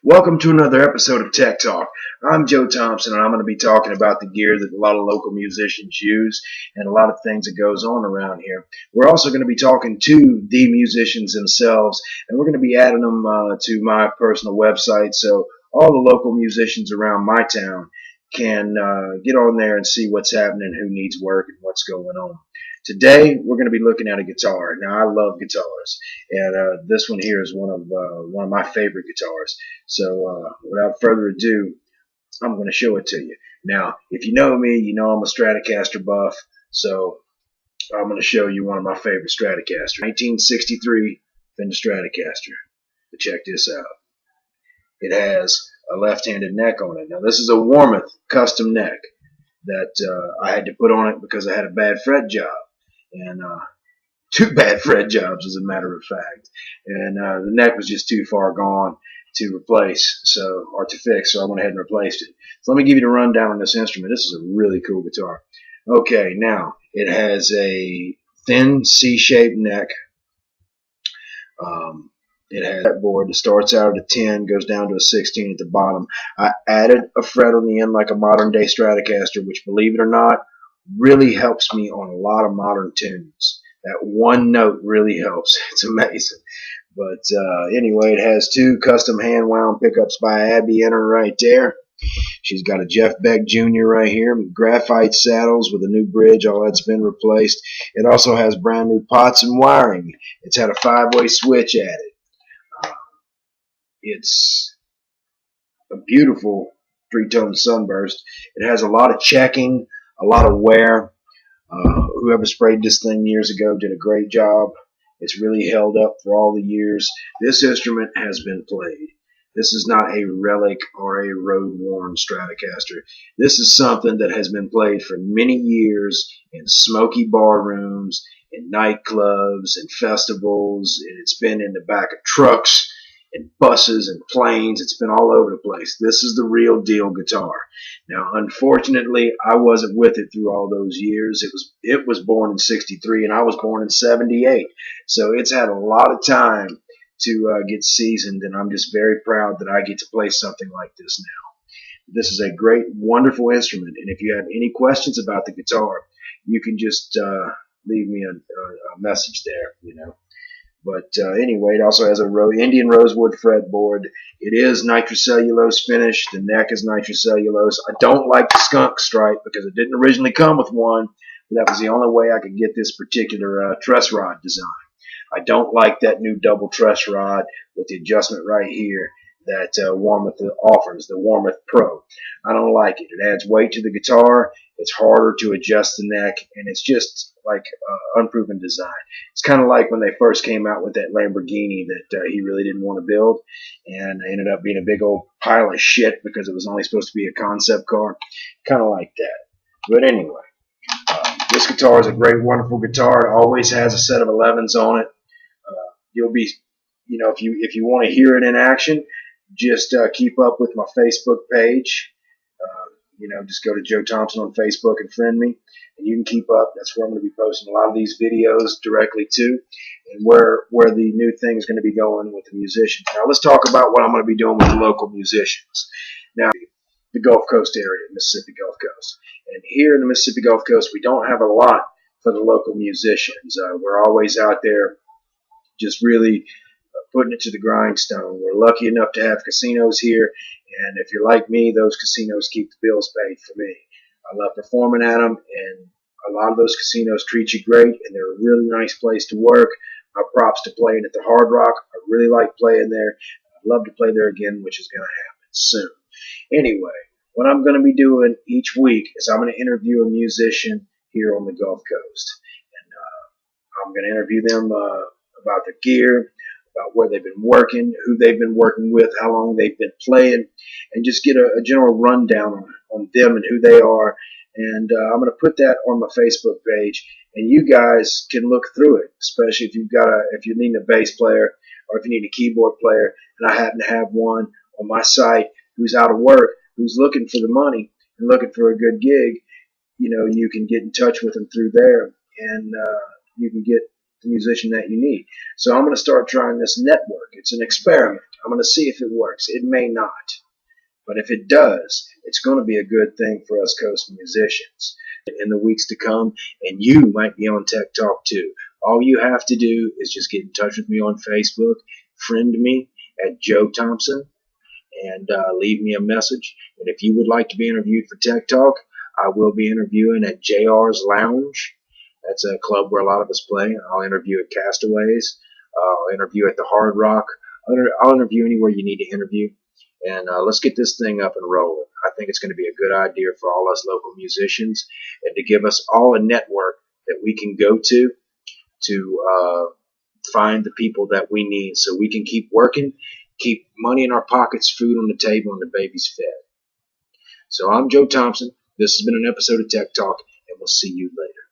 Welcome to another episode of Tech Talk. I'm Joe Thompson, and I'm going to be talking about the gear that a lot of local musicians use and a lot of things that goes on around here. We're also going to be talking to the musicians themselves, and we're going to be adding them to my personal website so all the local musicians around my town can get on there and see what's happening, who needs work, and what's going on. Today, we're going to be looking at a guitar. Now, I love guitars, and this one here is one of my favorite guitars. So, without further ado, I'm going to show it to you. Now, if you know me, you know I'm a Stratocaster buff. So, I'm going to show you one of my favorite Stratocaster, 1963 Fender Stratocaster. But check this out. It has a left-handed neck on it. Now, this is a Warmoth custom neck that I had to put on it because I had a bad fret job. And two bad fret jobs, as a matter of fact. And the neck was just too far gone to replace, or to fix, so I went ahead and replaced it. So let me give you the rundown on this instrument. This is a really cool guitar. Okay, now it has a thin C-shaped neck. It has a board that starts out at a 10, goes down to a 16 at the bottom. I added a fret on the end like a modern day Stratocaster, which, believe it or not, really helps me on a lot of modern tunes. That one note really helps. It's amazing. But anyway, it has two custom hand-wound pickups by Abby Enter right there. She's got a Jeff Beck Jr. right here, graphite saddles with a new bridge. All that's been replaced. It also has brand new pots and wiring. It's had a 5-way switch added. It's a beautiful 3-tone sunburst. It has a lot of checking, a lot of wear. Whoever sprayed this thing years ago did a great job. It's really held up for all the years. This instrument has been played. This is not a relic or a road-worn Stratocaster. This is something that has been played for many years in smoky bar rooms, in nightclubs, and festivals. And it's been in the back of trucks and buses and planes. It's been all over the place. This is the real deal guitar. Now, unfortunately, I wasn't with it through all those years. It was born in '63, and I was born in '78. So it's had a lot of time to get seasoned, and I'm just very proud that I get to play something like this now. This is a great, wonderful instrument, and if you have any questions about the guitar, you can just leave me a message there, But anyway, it also has a Indian rosewood fretboard. It is nitrocellulose finish. The neck is nitrocellulose. I don't like the skunk stripe because it didn't originally come with one. But that was the only way I could get this particular truss rod design. I don't like that new double truss rod with the adjustment right here that Warmoth offers, the Warmoth Pro. I don't like it. It adds weight to the guitar. It's harder to adjust the neck, and it's just like unproven design. It's kind of like when they first came out with that Lamborghini that he really didn't want to build, and ended up being a big old pile of shit because it was only supposed to be a concept car. Kind of like that. But anyway, this guitar is a great, wonderful guitar. It always has a set of 11s on it. You'll be, if you want to hear it in action, just keep up with my Facebook page. Just go to Joe Thompson on Facebook and friend me, and you can keep up. That's where I'm going to be posting a lot of these videos directly to, and where the new thing's going to be going with the musicians. Now let's talk about what I'm going to be doing with the local musicians. Now, the Gulf Coast area, Mississippi Gulf Coast, and here in the Mississippi Gulf Coast, we don't have a lot for the local musicians. We're always out there just really putting it to the grindstone. We're lucky enough to have casinos here, and if you're like me, those casinos keep the bills paid for me. I love performing at them, and a lot of those casinos treat you great, and they're a really nice place to work. My props to playing at the Hard Rock. I really like playing there. I'd love to play there again, which is going to happen soon. Anyway, what I'm going to be doing each week is I'm going to interview a musician here on the Gulf Coast, and I'm going to interview them about their gear, about where they've been working, who they've been working with, how long they've been playing, and just get a general rundown on them and who they are. And I'm going to put that on my Facebook page, and you guys can look through it, especially if you need a bass player or if you need a keyboard player, and I happen to have one on my site who's out of work, who's looking for the money and looking for a good gig. You can get in touch with them through there, and you can get the musician that you need. So I'm going to start trying this network. It's an experiment. I'm going to see if it works. It may not. But if it does, it's going to be a good thing for us coast musicians in the weeks to come. And you might be on Tech Talk too. All you have to do is just get in touch with me on Facebook, friend me at Joe Thompson, and leave me a message. And if you would like to be interviewed for Tech Talk, I will be interviewing at JR's Lounge. That's a club where a lot of us play. I'll interview at Castaways. I'll interview at the Hard Rock. I'll interview anywhere you need to interview. And let's get this thing up and rolling. I think it's going to be a good idea for all us local musicians and to give us all a network that we can go to find the people that we need so we can keep working, keep money in our pockets, food on the table, and the babies fed. So I'm Joe Thompson. This has been an episode of Tech Talk, and we'll see you later.